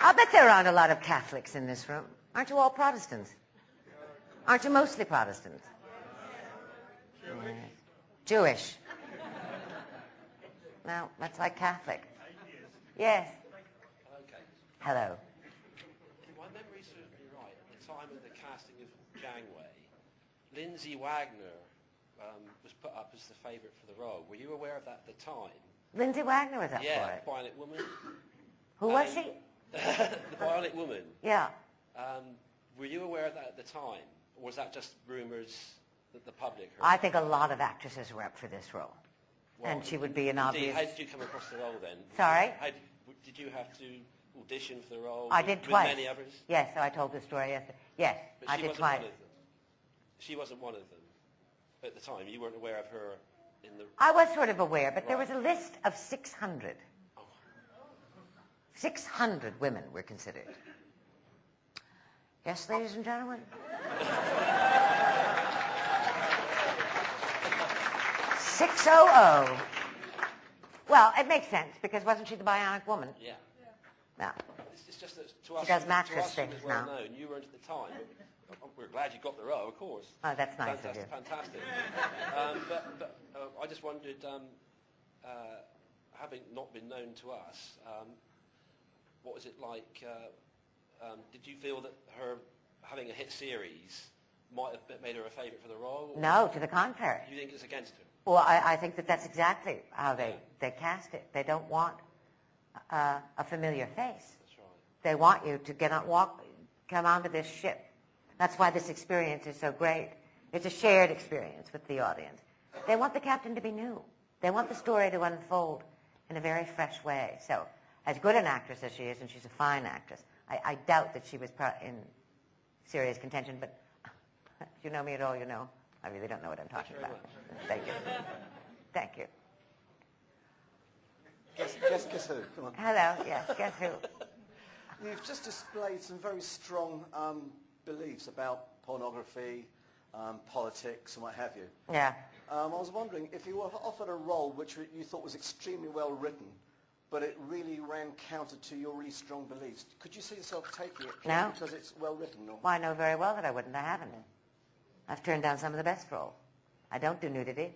I'll bet there aren't a lot of Catholics in this room. Aren't you all Protestants? Aren't you mostly Protestants? Jewish. No, that's like Catholic. Yes. Okay. Hello. If my memory serves me right, at the time of the casting of Janeway, Lindsay Wagner was put up as the favourite for the role. Were you aware of that at the time? Lindsay Wagner was up for Yeah, it. the Bionic Woman. Who was she? The Bionic Woman. Yeah. Were you aware of that at the time? Or was that just rumours that the public heard? I think a lot of actresses were up for this role. Well, and she would be an indeed, obvious... how did you come across the role then? Sorry? Did you have to audition for the role? I did twice. With many others? Yes, so I told the story yesterday. Yes, But I did twice. She wasn't one of them at the time. You weren't aware of her in the... I was sort of aware, but there was a list of 600. 600 women were considered. Yes, ladies and gentlemen? 600. Well, it makes sense, because wasn't she the Bionic Woman? Yeah. Yeah. It's just that to us, She does mattress to us things it was well now. known. You weren't at the time. But we're glad you got the role, of course. Oh, that's nice of you. Fantastic. But I just wondered, having not been known to us, what was it like? Did you feel that her having a hit series might have made her a favourite for the role? No, to the contrary. You think it's against her? Well, I think that's exactly how they cast it. They don't want a familiar face. That's right. They want you to come onto this ship. That's why this experience is so great. It's a shared experience with the audience. They want the captain to be new. They want the story to unfold in a very fresh way. So, as good an actress as she is, and she's a fine actress, I doubt that she was in serious contention, but if you know me at all, you know I really don't know what I'm talking about. Thank you. Thank you. Guess who? Come on. Hello, yes, guess who? You've just displayed some very strong beliefs about pornography, politics, and what have you. Yeah. I was wondering if you were offered a role which you thought was extremely well written, but it really ran counter to your really strong beliefs. Could you see yourself taking it No. because it's well written? Or? Well, I know very well that I wouldn't. I haven't. I've turned down some of the best roles. I don't do nudity.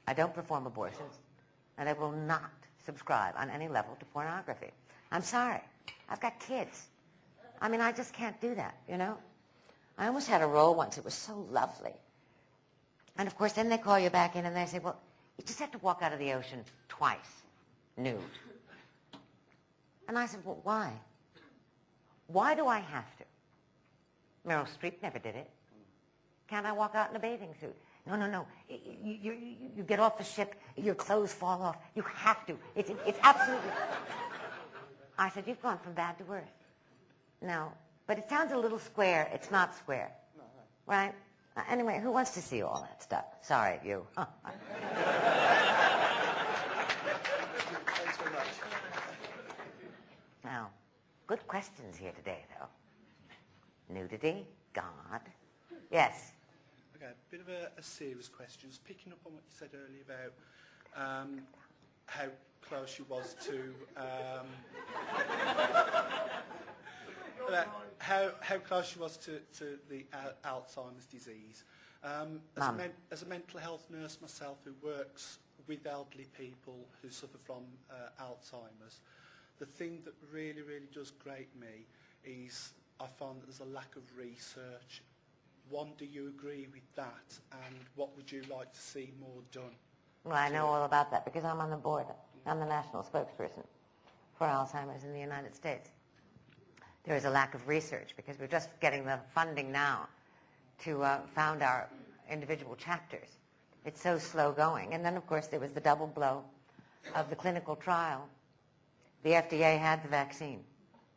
I don't perform abortions. And I will not subscribe on any level to pornography. I'm sorry. I've got kids. I mean, I just can't do that, you know? I almost had a role once. It was so lovely. And, of course, then they call you back in and they say, well, you just have to walk out of the ocean twice, nude. And I said, well, why? Why do I have to? Meryl Streep never did it. Can't I walk out in a bathing suit? No. You get off the ship, your clothes fall off. You have to. It's absolutely... I said, you've gone from bad to worse. No. But it sounds a little square. It's not square. No. Right? Anyway, who wants to see all that stuff? Sorry, you. Thanks very much. Now, good questions here today, though. Nudity, God. Yes. Okay, a bit of a serious question. Just picking up on what you said earlier about how close you was to how close you was to the Alzheimer's disease. As a mental health nurse myself who works with elderly people who suffer from Alzheimer's, the thing that really, really does grate me is I find that there's a lack of research. One, do you agree with that? And what would you like to see more done? Well, I know all about that because I'm on the board. I'm the national spokesperson for Alzheimer's in the United States. There is a lack of research because we're just getting the funding now to found our individual chapters. It's so slow going. And then, of course, there was the double blow of the clinical trial. The FDA had the vaccine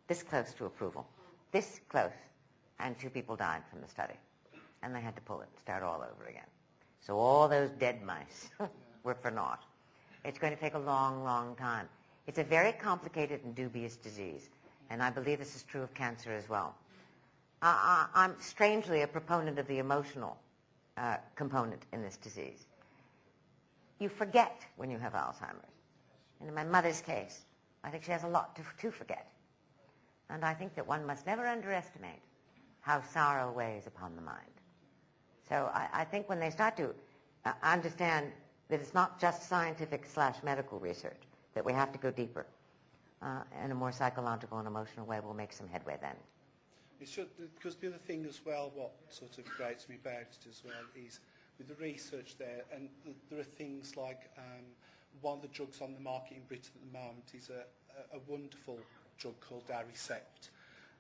this close to approval, this close, and 2 people died from the study. And they had to pull it and start all over again. So all those dead mice were for naught. It's going to take a long, long time. It's a very complicated and dubious disease, and I believe this is true of cancer as well. I'm strangely a proponent of the emotional component in this disease. You forget when you have Alzheimer's. And in my mother's case, I think she has a lot to forget. And I think that one must never underestimate how sorrow weighs upon the mind. So I think when they start to understand that it's not just scientific/medical research, that we have to go deeper in a more psychological and emotional way, we'll make some headway then. It should, because the other thing as well, what sort of grates me about it as well, is with the research there, and there are things like one of the drugs on the market in Britain at the moment is a wonderful drug called Aricept.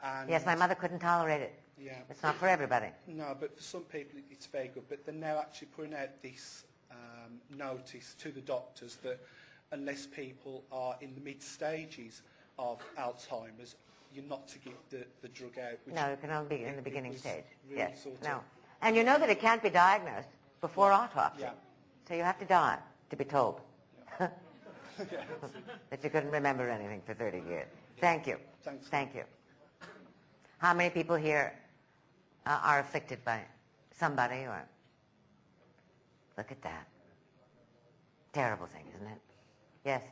And yes, my mother couldn't tolerate it. Yeah. It's not for everybody. No, but for some people it's very good. But they're now actually putting out this notice to the doctors that unless people are in the mid stages of Alzheimer's, you're not to give the drug out. No, it can only be in the beginning stage. Really Yes. sort of- No. And you know that it can't be diagnosed before autopsy. Yeah. So you have to die to be told Yeah. that you couldn't remember anything for 30 years. Thank you. Thanks. Thank you. How many people here are afflicted by somebody or... Look at that. Terrible thing, isn't it? Yes.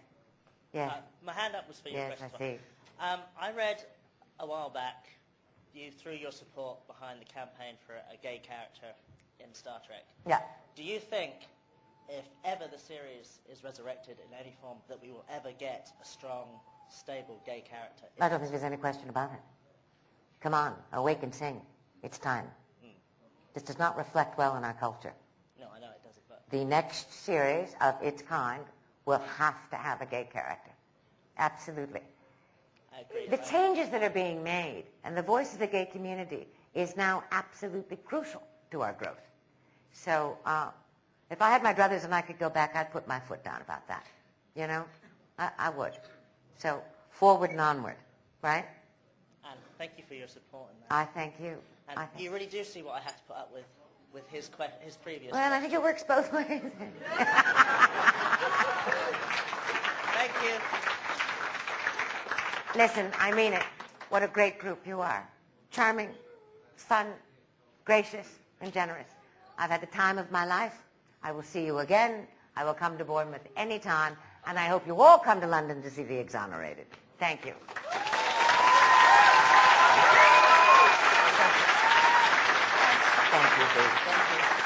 Yes. My hand up was for your Yes, question. I see. I read a while back you threw your support behind the campaign for a gay character in Star Trek. Yeah. Do you think, if ever the series is resurrected in any form, that we will ever get a strong, stable gay character? I don't think there's any question about it. Come on, awake and sing. It's time. This does not reflect well in our culture. No, I know it doesn't, but... The next series of its kind will have to have a gay character. Absolutely. I agree. The changes that are being made and the voice of the gay community is now absolutely crucial to our growth. So if I had my druthers and I could go back, I'd put my foot down about that. You know? I would. So forward and onward, right? And thank you for your support in that. I thank you. And you really do see what I have to put up with his previous... Well, I think it works both ways. Thank you. Listen, I mean it. What a great group you are. Charming, fun, gracious, and generous. I've had the time of my life. I will see you again. I will come to Bournemouth anytime, and I hope you all come to London to see The Exonerated. Thank you. Thank you, Bruce. Thank you.